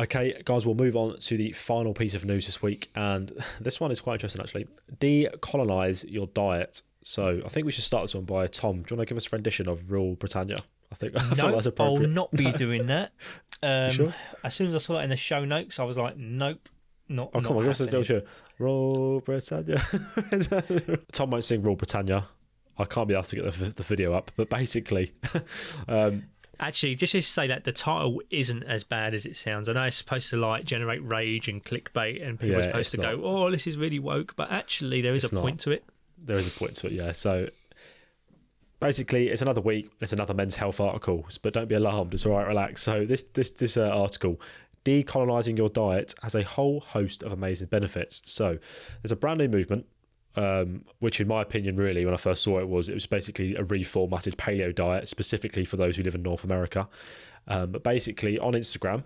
Okay, guys, we'll move on to the final piece of news this week, and this one is quite interesting, actually. Decolonize your diet. So I think we should start this one by Tom. Do you want to give us a rendition of Rule Britannia? I feel that's appropriate. I'll not be doing that. Sure? As soon as I saw it in the show notes, I was like, nope, not. Oh, come on, give us a happening. show. Rule Britannia. Tom won't sing Rule Britannia. I can't be asked to get the video up, but basically... Actually, just to say that the title isn't as bad as it sounds. I know it's supposed to like generate rage and clickbait, and people are supposed to go, "Oh, this is really woke," but actually, there is a point to it. There is a point to it, yeah. So basically, it's another week. It's another men's health article, but don't be alarmed. It's all right, relax. So this article, decolonizing your diet, has a whole host of amazing benefits. So there's a brand new movement. Which in my opinion, really, when I first saw it was basically a reformatted paleo diet, specifically for those who live in North America. But basically on Instagram,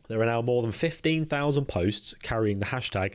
there are now more than 15,000 posts carrying the hashtag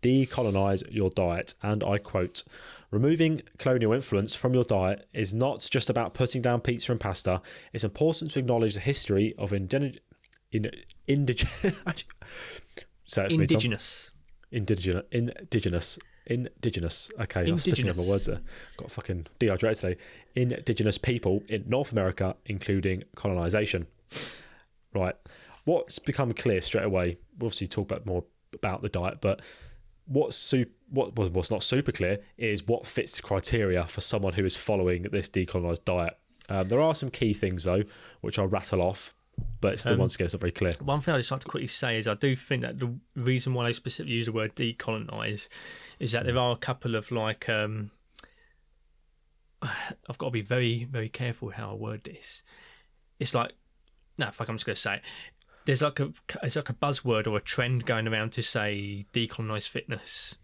decolonize your diet. And I quote, removing colonial influence from your diet is not just about putting down pizza and pasta. It's important to acknowledge the history of indigenous. Okay, I'm spitting over words there. Got fucking dehydrated today. Indigenous people in North America, including colonization. Right. What's become clear straight away, we'll obviously talk about more about the diet, but what's not super clear is what fits the criteria for someone who is following this decolonized diet. There are some key things, though, which I'll rattle off, but it's still, once again, it's not very clear. One thing I'd just like to quickly say is I do think that the reason why they specifically use the word decolonize is that there are a couple of like I've got to be very, very careful how I word this. It's like, no, fuck, I'm just going to say it. It's like a buzzword or a trend going around to say decolonize fitness,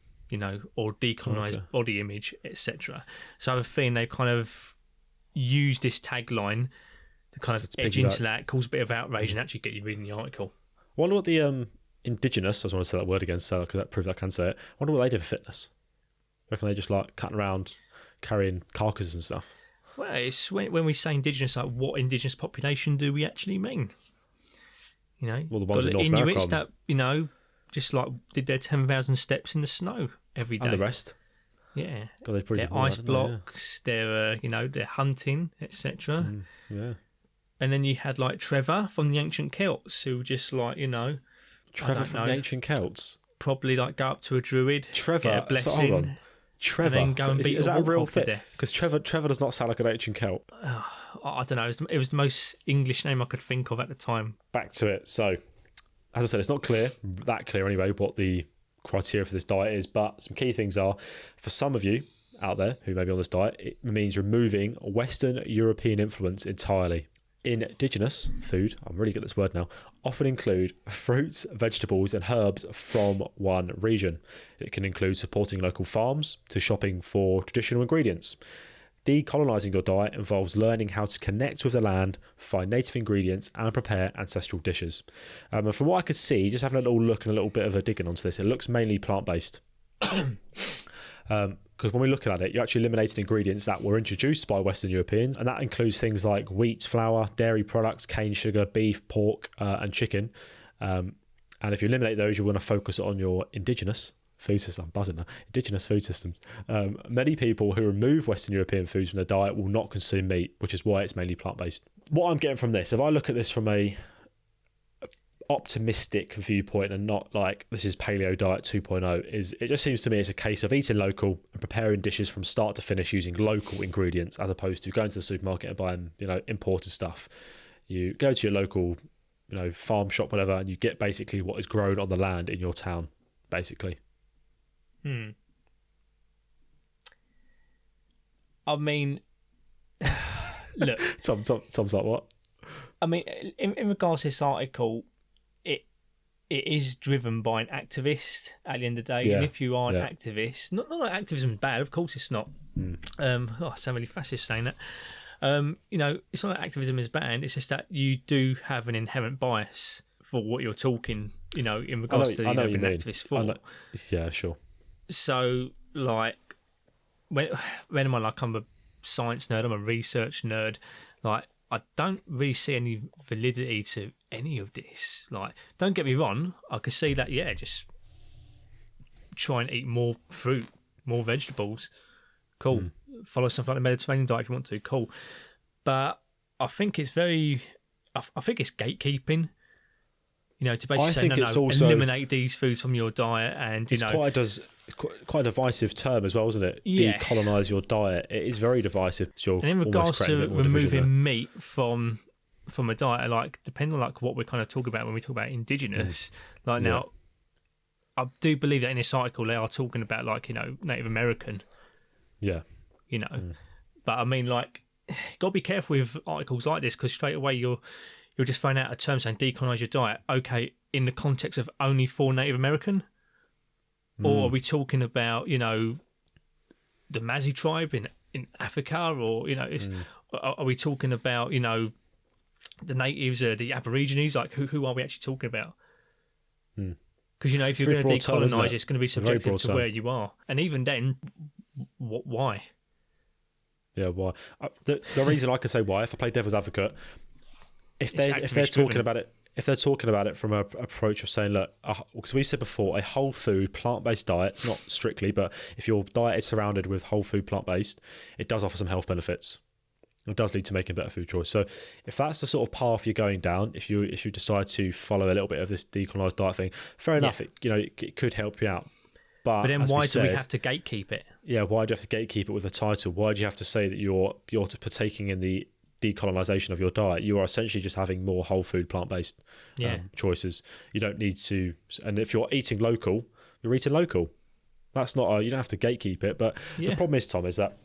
or decolonize body image, etc. So I have a feeling they kind of use this tagline to kind of edge into that, cause a bit of outrage, and actually get you reading the article. I wonder what the indigenous, I just want to say that word again, so because that proves I can say it. I wonder what they do for fitness. I reckon they just like cutting around, carrying carcasses and stuff. Well, it's when we say indigenous, like what indigenous population do we actually mean? Well, the ones in North America. Inuits that, just like did their 10,000 steps in the snow every day. And the rest. Yeah. God, their ice blocks, their hunting, etc. Yeah. And then you had like Trevor from the ancient Celts, who just like, Trevor from the ancient Celts? Probably like go up to a druid, Trevor, get a blessing, hold on. Trevor, and then go and beat is that a real thing? death. Because Trevor does not sound like an ancient Celt. I don't know. It was the most English name I could think of at the time. Back to it. So, as I said, it's not that clear anyway, what the criteria for this diet is, but some key things are, for some of you out there who may be on this diet, it means removing Western European influence entirely. Indigenous food, I'm really good at this word now, often include fruits, vegetables and herbs from one region. It can include supporting local farms to shopping for traditional ingredients. Decolonising your diet involves learning how to connect with the land, find native ingredients and prepare ancestral dishes. And from what I could see, just having a little look and a little bit of a digging onto this, it looks mainly plant-based. Because when we're looking at it, you're actually eliminating ingredients that were introduced by Western Europeans, and that includes things like wheat, flour, dairy products, cane sugar, beef, pork, and chicken. And if you eliminate those, you want to focus on your indigenous food system. I'm buzzing now. Indigenous food systems. Many people who remove Western European foods from their diet will not consume meat, which is why it's mainly plant-based. What I'm getting from this, if I look at this from a optimistic viewpoint and not like this is paleo diet 2.0, is it just seems to me it's a case of eating local and preparing dishes from start to finish using local ingredients, as opposed to going to the supermarket and buying imported stuff. You go to your local farm shop, whatever, and you get basically what is grown on the land in your town, basically. I mean, look, Tom's like, what? I mean, in regards to this article, it is driven by an activist at the end of the day. Yeah. And if you are an activist, not that activism is bad, of course it's not. I sound really fascist saying that. It's not that activism is bad, it's just that you do have an inherent bias for what you're talking, in regards to being an activist for. Yeah, sure. So, when I'm a science nerd, I'm a research nerd, like, I don't really see any validity to any of this. Like, don't get me wrong, I could see that, yeah, just try and eat more fruit, more vegetables. Cool. Follow something like the Mediterranean diet if you want to. Cool. But I think it's I think it's gatekeeping. You know, to basically say, no, eliminate these foods from your diet, and it's quite a divisive term as well, isn't it? Yeah. Decolonize your diet. It is very divisive. And in regards to removing meat from a diet, like depending on like what we're kind of talking about when we talk about indigenous, now, I do believe that in this article they are talking about like, you know, Native American. Yeah. You know, but I mean, like, you got to be careful with articles like this because straight away you're just throwing out a term saying decolonize your diet. Okay, in the context of only for Native American, or are we talking about, you know, the Mazi tribe in Africa, or, you know, are we talking about, you know, the natives or the Aborigines? Like, who are we actually talking about? Because, you know, if you're going to decolonize, it's going to be subjective to where you are, and even then, why? Yeah, why? The reason I can say why, if I play devil's advocate, if they're talking about it from an approach of saying, look, because we've said before, a whole food plant-based diet, it's not strictly, but if your diet is surrounded with whole food plant-based, it does offer some health benefits. It does lead to making a better food choice. So if that's the sort of path you're going down, if you decide to follow a little bit of this decolonized diet thing, fair enough. It could help you out. But then why do we have to gatekeep it? Yeah, why do you have to gatekeep it with a title? Why do you have to say that you're partaking in the decolonization of your diet? You are essentially just having more whole food plant-based choices. You don't need to, and if you're eating local, you're eating local. That's not you don't have to gatekeep it. But the problem is, Tom, is that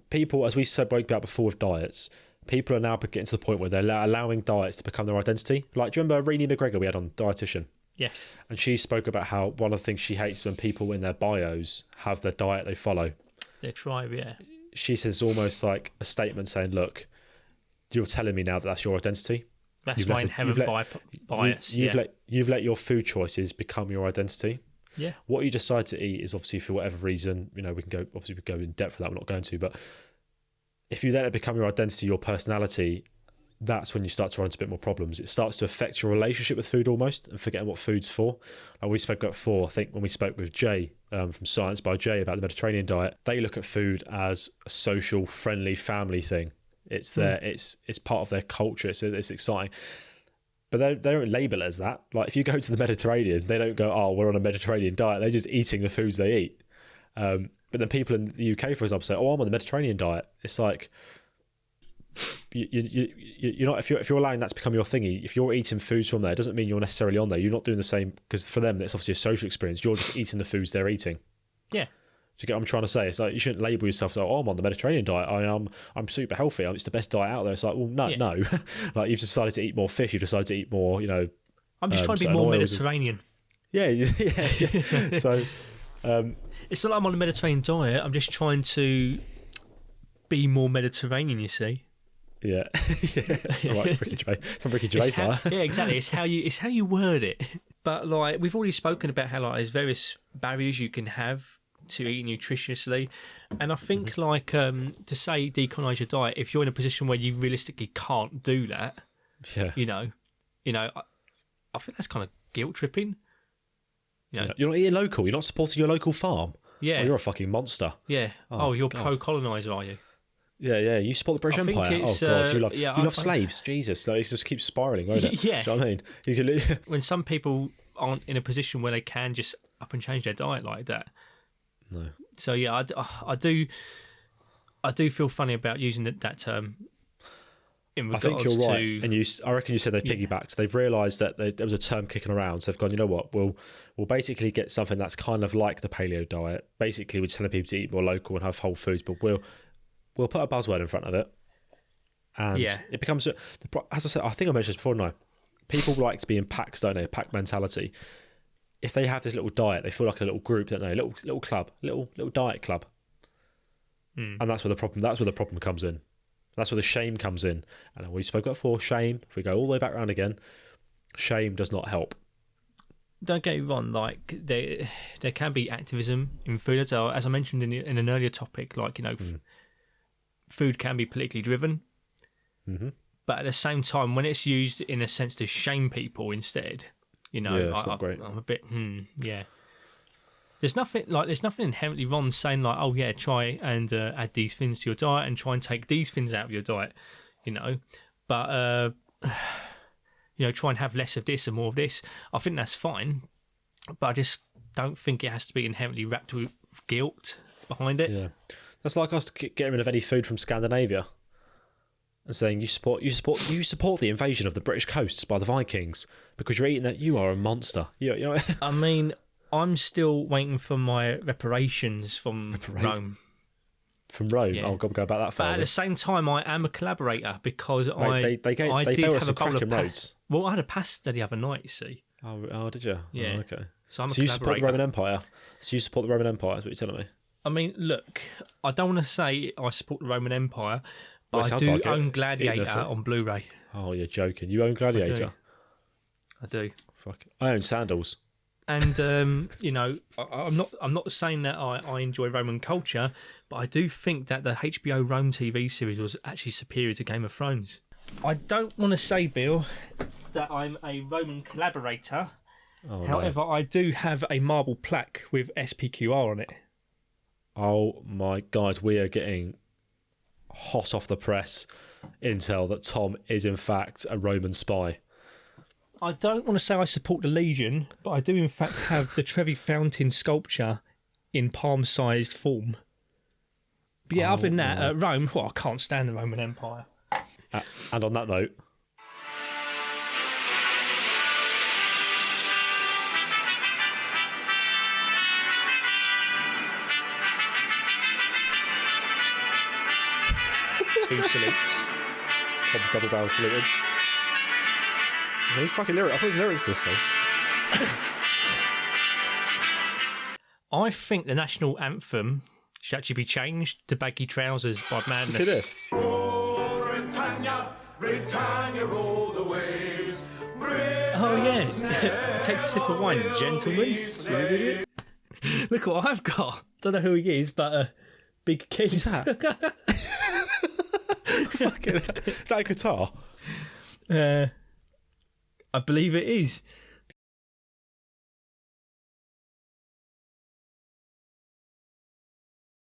people, as we spoke about before with diets, people are now getting to the point where they're allowing diets to become their identity. Like, do you remember Renee McGregor we had on, dietitian? Yes. And she spoke about how one of the things she hates when people in their bios have their diet they follow. Their tribe, yeah. She says it's almost like a statement saying, look, you're telling me now that that's your identity. That's my inherent bias. You've let your food choices become your identity. Yeah. What you decide to eat is obviously for whatever reason, you know, we go in depth for that, we're not going to, but if you let it become your identity, your personality, that's when you start to run into a bit more problems. It starts to affect your relationship with food almost, and forgetting what food's for. Like we spoke about before, I think when we spoke with Jay from Science by Jay about the Mediterranean diet, they look at food as a social, friendly, family thing. It's it's part of their culture. It's exciting. But they don't label it as that. Like if you go to the Mediterranean, they don't go, oh, we're on a Mediterranean diet. They're just eating the foods they eat. But then people in the UK, for example, say, oh, I'm on the Mediterranean diet. It's like, you're not, if you're allowing that to become your thingy, if you're eating foods from there, it doesn't mean you're necessarily on there. You're not doing the same, because for them it's obviously a social experience. You're just eating the foods they're eating. Yeah. Do you get what I'm trying to say? It's like you shouldn't label yourself as, oh, I'm on the Mediterranean diet, I'm super healthy, it's the best diet out there. It's like, well, no. Like you've decided to eat more fish, you've decided to eat more, you know, I'm just trying to be more Mediterranean. Yeah. So it's not like I'm on the Mediterranean diet, I'm just trying to be more Mediterranean, you see. Yeah. Right, Ricky Gervais. Yeah, exactly. It's how you word it. But like we've already spoken about how like there's various barriers you can have to eat nutritiously, and I think like to say decolonize your diet, if you're in a position where you realistically can't do that, you know, I think that's kind of guilt tripping. You know? You're not eating local. You're not supporting your local farm. Yeah, you're a fucking monster. Yeah. Oh, you're pro-colonizer, are you? Yeah. You support the British Empire. Oh God, you love slaves. Jesus, like, it just keeps spiraling, won't it? Yeah. Do you know what I mean? When some people aren't in a position where they can just up and change their diet like that. No. So yeah, I do feel funny about using that term. In regards I think you're right, to, and I reckon you said they piggybacked. They've realised that there was a term kicking around, so they've gone, you know what? We'll basically get something that's kind of like the paleo diet. Basically, we're just telling people to eat more local and have whole foods, but we'll put a buzzword in front of it, and it becomes. As I said, I think I mentioned this before. No, people like to be in packs, don't they? A pack mentality. If they have this little diet, they feel like a little group, don't they? A little club, little diet club, and that's where the problem comes in. That's where the shame comes in. And we spoke about before, shame. If we go all the way back around again, shame does not help. Don't get me wrong. Like there can be activism in food, as I mentioned in an earlier topic. Like food can be politically driven. Mm-hmm. But at the same time, when it's used in a sense to shame people instead, you know, Yeah, it's not great. I'm a bit, yeah. There's nothing inherently wrong saying like, oh yeah, try and add these things to your diet and try and take these things out of your diet, you know. But you know, try and have less of this and more of this. I think that's fine, but I just don't think it has to be inherently wrapped with guilt behind it. Yeah, that's like us getting rid of any food from Scandinavia and saying you support the invasion of the British coasts by the Vikings because you're eating that. You are a monster. You know. I mean, I'm still waiting for my reparations from Rome. From Rome? Yeah. Oh, God, go about that far. But at the same time, I am a collaborator because they built us some cracking roads. Well, I had a pasta the other night, you see. Oh, did you? Yeah. Oh, okay. So I'm a you support the collaborator. Roman Empire? So you support the Roman Empire, is what you're telling me? I mean, look, I don't want to say I support the Roman Empire, but Well, I do like own Gladiator on Blu-ray. Oh, you're joking. You own Gladiator? I do. Fuck. I own sandals. And you know, I'm not saying that I enjoy Roman culture, but I do think that the HBO Rome TV series was actually superior to Game of Thrones. I don't want to say, Bill, that I'm a Roman collaborator. Oh, However, no. I do have a marble plaque with SPQR on it. Oh my God, we are getting hot off the press intel that Tom is in fact a Roman spy. I don't want to say I support the Legion, but I do in fact have the Trevi Fountain sculpture in palm-sized form. But yeah, other than that, Rome, well, I can't stand the Roman Empire. And on that note... Two salutes. Tom's double barrel saluting. Any fucking lyrics? I thought there's lyrics to this song. I think the national anthem should actually be changed to Baggy Trousers by Madness. See this? Oh, Britannia, Britannia, roll the waves. Oh yeah, takes a sip of wine, gentlemen. Look what I've got. Don't know who he is, but Big Keith. Who's that? Fucking, is that a guitar? I believe it is.